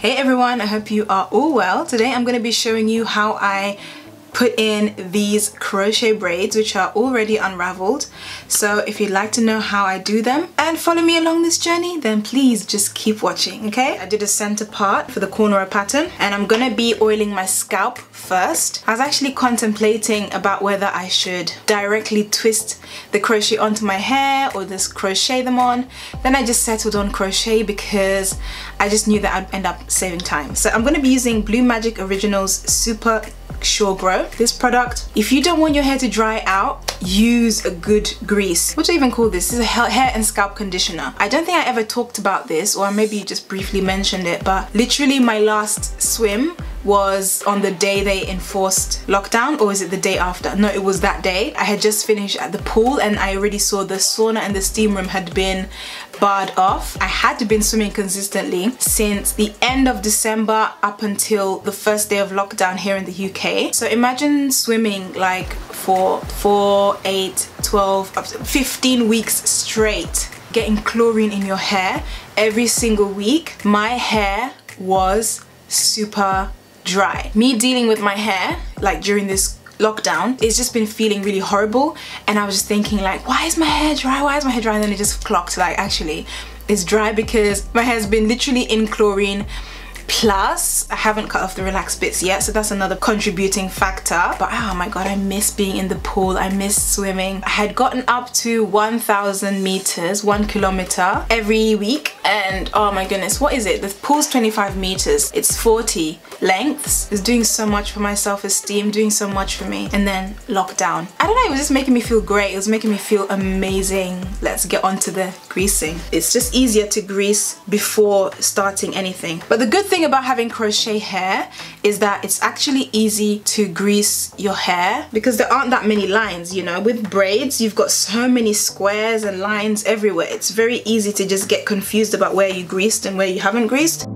Hey everyone, I hope you are all well. Today I'm going to be showing you how I put in these crochet braids which are already unraveled. So if you'd like to know how I do them and follow me along this journey, then please just keep watching, okay? I did a center part for the corner pattern and I'm gonna be oiling my scalp first. I was actually contemplating about whether I should directly twist the crochet onto my hair or just crochet them on. Then I just settled on crochet because I just knew that I'd end up saving time. So I'm gonna be using Blue Magic Originals Super Sure Grow. This product, if you don't want your hair to dry out, use a good grease. What do I even call this? This is a hair and scalp conditioner. I don't think I ever talked about this, or maybe just briefly mentioned it, but literally my last swim was on the day they enforced lockdown, or was it the day after? No, it was that day. I had just finished at the pool and I already saw the sauna and the steam room had been barred off. I had been swimming consistently since the end of December up until the first day of lockdown here in the UK. So imagine swimming like for 4, 8, 12, 15 weeks straight, getting chlorine in your hair every single week. My hair was super dry. Me dealing with my hair like during this lockdown, it's just been feeling really horrible, and I was just thinking like, why is my hair dry? Why is my hair dry? And then it just clocked like, actually it's dry because my hair's been literally in chlorine. Plus, I haven't cut off the relaxed bits yet, so that's another contributing factor. But oh my god, I miss being in the pool. I miss swimming. I had gotten up to 1,000 meters, 1 kilometer every week, and oh my goodness, what is it? The pool's 25 meters. It's 40 lengths. It's doing so much for my self-esteem, doing so much for me. And then lockdown. I don't know, it was just making me feel great. It was making me feel amazing. Let's get on to the greasing. It's just easier to grease before starting anything. But the good thing about having crochet hair is that it's actually easy to grease your hair because there aren't that many lines, you know. With braids, you've got so many squares and lines everywhere. It's very easy to just get confused about where you greased and where you haven't greased.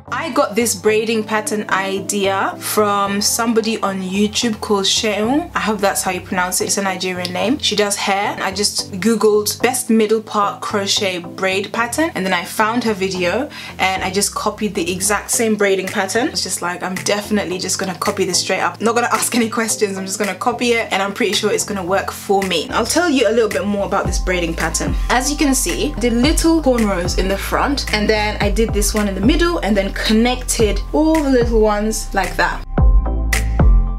I got this braiding pattern idea from somebody on YouTube called Sheung. I hope that's how you pronounce it. It's a Nigerian name. She does hair. I just googled best middle part crochet braid pattern, and then I found her video and I just copied the exact same braiding pattern. It's just like, I'm definitely just gonna copy this straight up. I'm not gonna ask any questions. I'm just gonna copy it and I'm pretty sure it's gonna work for me. I'll tell you a little bit more about this braiding pattern. As you can see, I did little cornrows in the front, and then I did this one in the middle, and then connected all the little ones like that.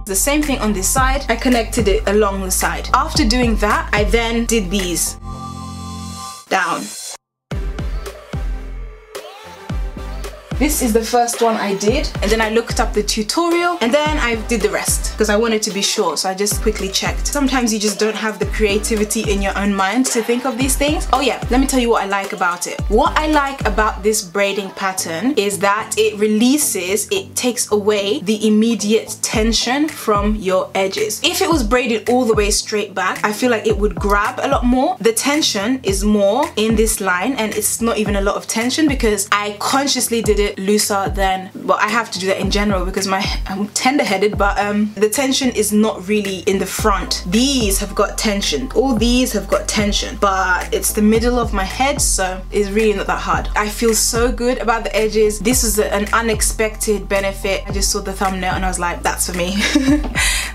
The same thing on this side, I connected it along the side. After doing that, I then did these down. This is the first one I did, and then I looked up the tutorial and then I did the rest because I wanted to be sure, so I just quickly checked. Sometimes you just don't have the creativity in your own mind to think of these things. Oh yeah, let me tell you what I like about it. What I like about this braiding pattern is that it takes away the immediate tension from your edges. If it was braided all the way straight back, I feel like it would grab a lot more. The tension is more in this line, and it's not even a lot of tension because I consciously did it looser than, well, I have to do that in general because I'm tender-headed, but the tension is not really in the front. These have got tension, all these have got tension, but it's the middle of my head, so it's really not that hard. I feel so good about the edges. This was an unexpected benefit. I just saw the thumbnail and I was like, that's for me.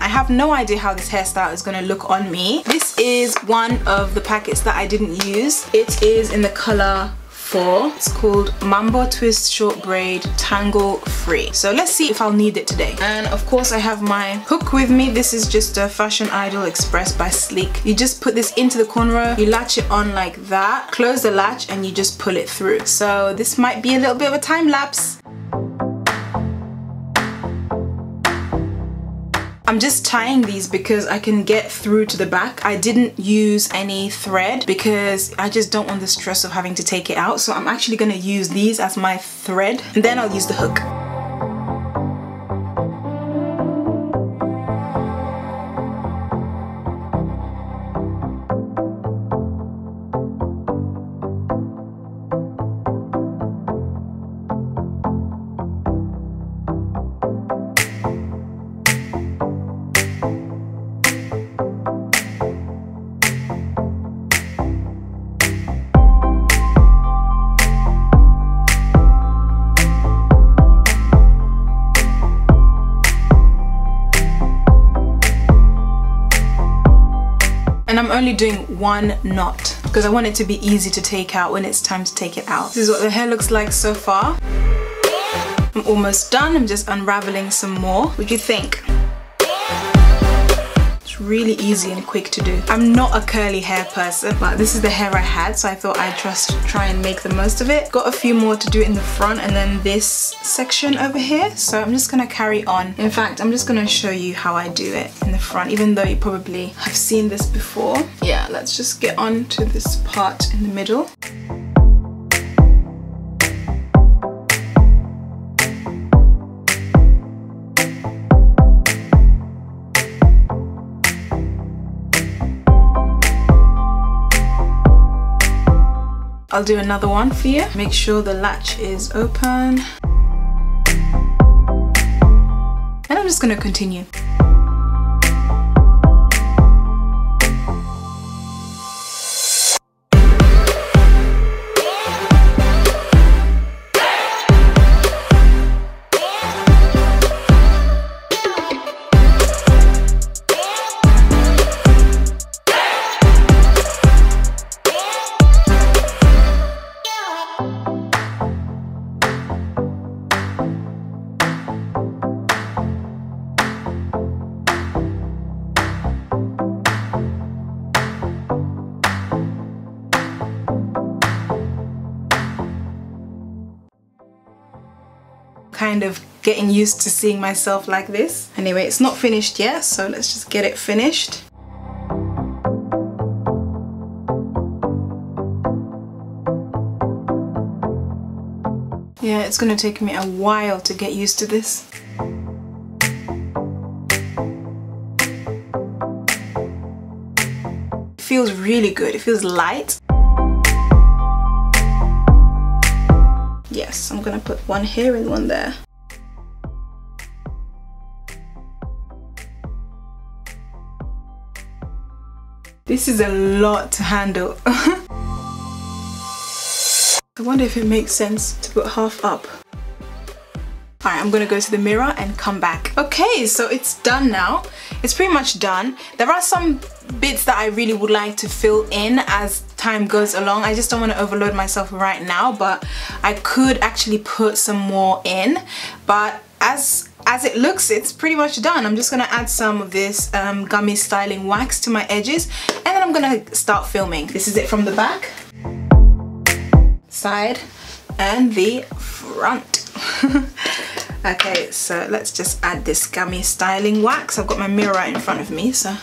I have no idea how this hairstyle is gonna look on me. This is one of the packets that I didn't use. It is in the color 4. It's called Mambo Twist Short Braid Tangle Free. So let's see if I'll need it today. And of course I have my hook with me. This is just a Fashion Idol Express by Sleek. You just put this into the cornrow, you latch it on like that, close the latch, and you just pull it through. So this might be a little bit of a time lapse. I'm just tying these because I can get through to the back. I didn't use any thread because I just don't want the stress of having to take it out. So I'm actually gonna use these as my thread, and then I'll use the hook. only doing one knot because I want it to be easy to take out when it's time to take it out. This is what the hair looks like so far. I'm almost done. I'm just unraveling some more. What do you think? It's really easy and quick to do. I'm not a curly hair person, but this is the hair I had, so I thought I'd just try and make the most of it. Got a few more to do in the front and then this section over here, so I'm just gonna carry on. In fact, I'm just gonna show you how I do it in the front, even though you probably have seen this before. Yeah, let's just get on to this part in the middle. I'll do another one for you. Make sure the latch is open. And I'm just gonna continue. Kind of getting used to seeing myself like this. Anyway, it's not finished yet, so let's just get it finished. Yeah, it's gonna take me a while to get used to this. It feels really good. It feels light. Yes, I'm gonna put one here and one there. This is a lot to handle. I wonder if it makes sense to put half up. Alright, I'm gonna go to the mirror and come back. Okay, so it's done now. It's pretty much done. There are some bits that I really would like to fill in as time goes along. I just don't want to overload myself right now, but I could actually put some more in. But as it looks, it's pretty much done. I'm just gonna add some of this gummy styling wax to my edges, and then I'm gonna start filming. This is it from the back, side, and the front. Okay, so let's just add this gummy styling wax. I've got my mirror right in front of me, so.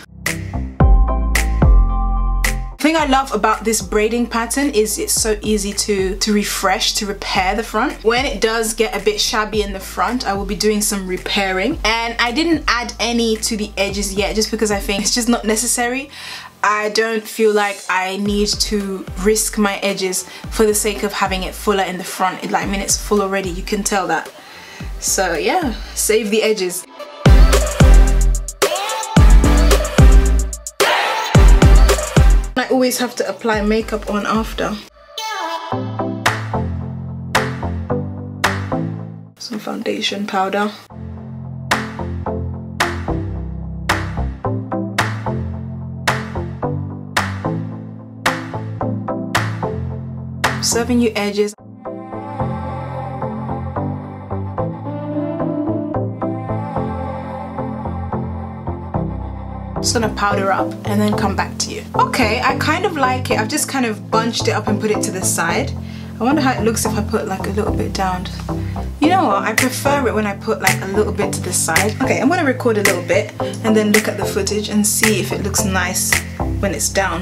The thing I love about this braiding pattern is it's so easy to refresh, to repair the front. When it does get a bit shabby in the front, I will be doing some repairing. And I didn't add any to the edges yet, just because I think it's just not necessary. I don't feel like I need to risk my edges for the sake of having it fuller in the front. I mean, it's full already, you can tell that. So yeah, save the edges. I always have to apply makeup on after. Some foundation powder. Serving you edges. Just gonna powder up and then come back to you. Okay, I kind of like it. I've just kind of bunched it up and put it to the side. I wonder how it looks if I put like a little bit down. You know what, I prefer it when I put like a little bit to the side. Okay, I'm gonna record a little bit and then look at the footage and see if it looks nice when it's down.